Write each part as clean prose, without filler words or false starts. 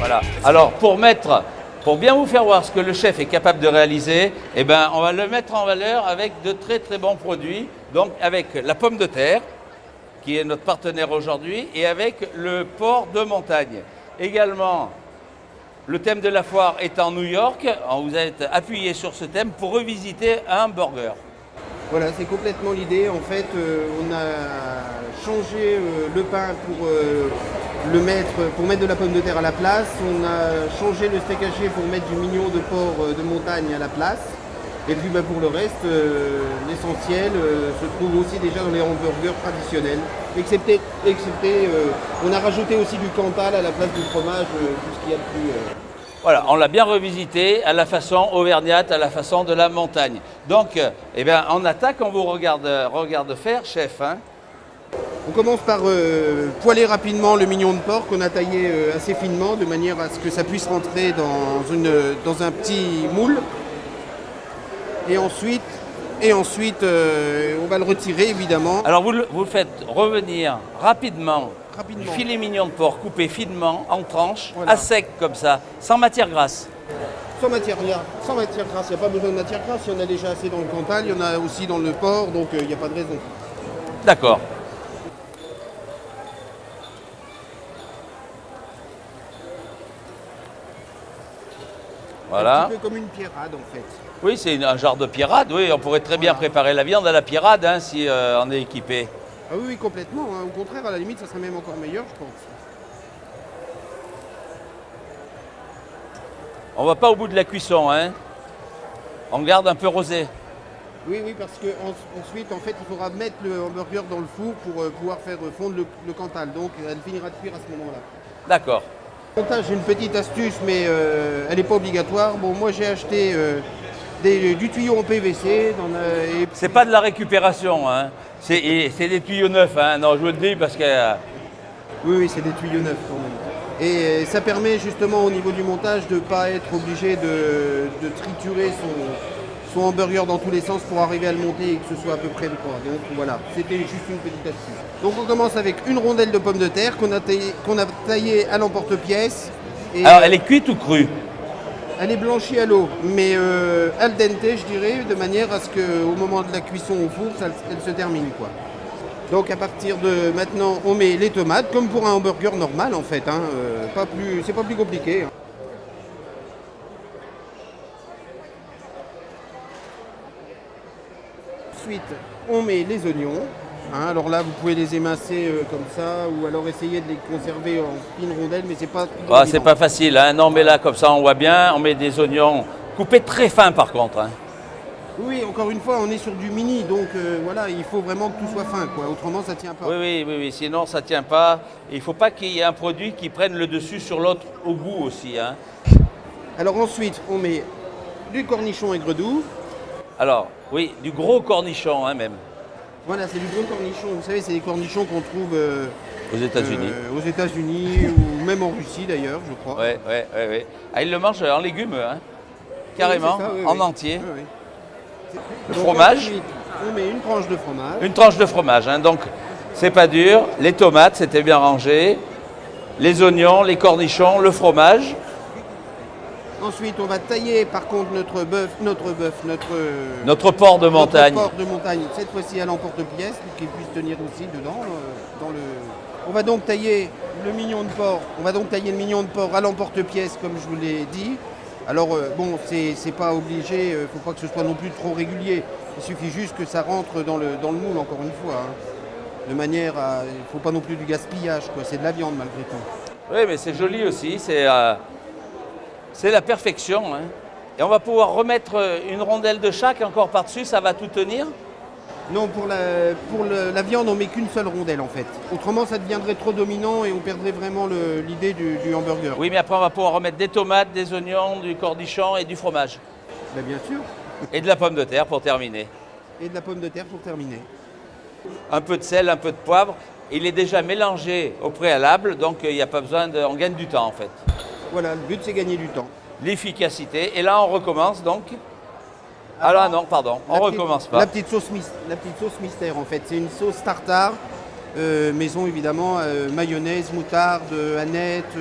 Voilà. Alors pour bien vous faire voir ce que le chef est capable de réaliser, eh ben, on va le mettre en valeur avec de très très bons produits. Donc avec la pomme de terre, qui est notre partenaire aujourd'hui, et avec le porc de montagne. Également, le thème de la foire est en New York. Vous êtes appuyé sur ce thème pour revisiter un burger. Voilà, c'est complètement l'idée. En fait, on a changé le pain pour mettre de la pomme de terre à la place. On a changé le steak haché pour mettre du mignon de porc de montagne à la place. Et puis pour le reste, l'essentiel se trouve aussi déjà dans les hamburgers traditionnels. Excepté on a rajouté aussi du Cantal à la place du fromage, tout ce qu'il y a de plus... Voilà, on l'a bien revisité à la façon auvergnate, à la façon de la montagne. Donc, eh bien, on attaque, on vous regarde faire, chef. Hein. On commence par poêler rapidement le mignon de porc qu'on a taillé assez finement, de manière à ce que ça puisse rentrer dans un petit moule. Et ensuite, on va le retirer évidemment. Alors vous le faites revenir rapidement. Du filet mignon de porc coupé finement en tranches, voilà. À sec comme ça, sans matière grasse. Sans matière grasse, il n'y a pas besoin de matière grasse, il y en a déjà assez dans le Cantal, il y en a aussi dans le porc, donc il n'y a pas de raison. D'accord. Voilà. Un petit peu comme une pierrade en fait. Oui, c'est un genre de pierrade, oui, on pourrait très bien préparer la viande à la pierrade hein, si on est équipé. Ah oui, complètement. Hein. Au contraire, à la limite, ça serait même encore meilleur, je pense. On va pas au bout de la cuisson, hein. On garde un peu rosé. Oui, parce que ensuite, en fait, il faudra mettre le hamburger dans le four pour pouvoir faire fondre le Cantal. Donc, elle finira de cuire à ce moment-là. D'accord. J'ai une petite astuce, mais elle n'est pas obligatoire. Bon, moi, j'ai acheté du tuyau en PVC. C'est pas de la récupération, hein. C'est des tuyaux neufs, hein. Non, je vous le dis parce que... Oui, c'est des tuyaux neufs quand même. Et ça permet justement au niveau du montage de ne pas être obligé de triturer son hamburger dans tous les sens pour arriver à le monter et que ce soit à peu près droit. Donc voilà, c'était juste une petite astuce. Donc on commence avec une rondelle de pommes de terre qu'on a taillée à l'emporte-pièce. Alors elle est cuite ou crue? Elle est blanchie à l'eau, mais al dente, je dirais, de manière à ce qu'au moment de la cuisson au four, elle se termine, quoi. Donc à partir de maintenant, on met les tomates, comme pour un hamburger normal, en fait. Hein, c'est pas plus compliqué. Hein. Ensuite, on met les oignons. Hein, alors là, vous pouvez les émincer comme ça, ou alors essayer de les conserver en fines rondelles, mais c'est pas... c'est pas facile, hein. Non, mais là, comme ça, on voit bien, on met des oignons coupés très fins, par contre. Hein. Oui, encore une fois, on est sur du mini, donc voilà, il faut vraiment que tout soit fin, quoi. Autrement, ça tient pas. Oui, sinon, ça tient pas. Il ne faut pas qu'il y ait un produit qui prenne le dessus sur l'autre au goût aussi. Hein. Alors ensuite, on met du cornichon aigre doux. Alors, oui, du gros cornichon, hein, même. Voilà, c'est du gros cornichon. Vous savez, c'est des cornichons qu'on trouve aux États-Unis. Aux États-Unis ou même en Russie d'ailleurs, je crois. Oui. Ah, ils le mangent en légumes, hein. Carrément, oui, en entier. Oui. Le fromage. Ensuite, on met une tranche de fromage. Une tranche de fromage, hein. Donc c'est pas dur. Les tomates, c'était bien rangé. Les oignons, les cornichons, le fromage. Ensuite, on va tailler par contre notre porc de montagne. Notre porc de montagne, cette fois-ci à l'emporte-pièce, pour qu'il puisse tenir aussi dedans. On va donc tailler le mignon de porc. On va donc tailler le mignon de porc à l'emporte-pièce, comme je vous l'ai dit. Alors bon, c'est pas obligé, faut pas que ce soit non plus trop régulier. Il suffit juste que ça rentre dans le moule, encore une fois. Hein. De manière à, il faut pas non plus du gaspillage, quoi. C'est de la viande malgré tout. Oui, mais c'est joli aussi. C'est la perfection. Hein. Et on va pouvoir remettre une rondelle de chaque encore par-dessus, ça va tout tenir? Non, pour la viande, on met qu'une seule rondelle en fait. Autrement, ça deviendrait trop dominant et on perdrait vraiment l'idée du hamburger. Oui, mais après, on va pouvoir remettre des tomates, des oignons, du cornichon et du fromage. Ben, bien sûr. Et de la pomme de terre pour terminer. Et de la pomme de terre pour terminer. Un peu de sel, un peu de poivre. Il est déjà mélangé au préalable, donc il n'y a pas besoin on gagne du temps en fait. Voilà, le but c'est gagner du temps. L'efficacité. Et là, on recommence donc. Ah là, non, pardon, on recommence pas. La petite sauce mystère en fait. C'est une sauce tartare, maison évidemment, mayonnaise, moutarde, aneth,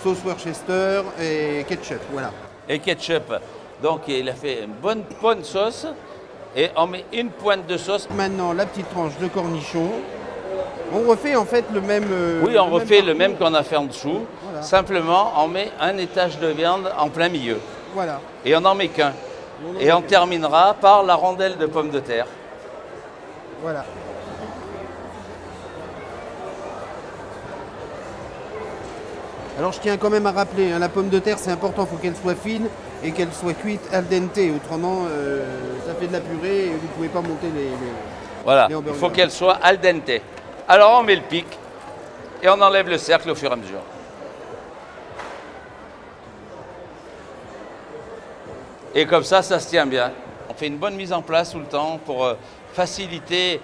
sauce Worcester et ketchup, voilà. Et ketchup. Donc il a fait une bonne sauce et on met une pointe de sauce. Maintenant, la petite tranche de cornichon. On refait en fait le même. Oui, on refait le même qu'on a fait en dessous. Voilà. Simplement, on met un étage de viande en plein milieu. Voilà. Et on n'en met qu'un. Et on terminera par la rondelle de pommes de terre. Voilà. Alors je tiens quand même à rappeler, hein, la pomme de terre c'est important, il faut qu'elle soit fine et qu'elle soit cuite al dente. Autrement, ça fait de la purée et vous ne pouvez pas monter les Voilà, les il hamburgers. faut qu'elle soit al dente. Alors on met le pic et on enlève le cercle au fur et à mesure. Et comme ça se tient bien. On fait une bonne mise en place tout le temps pour faciliter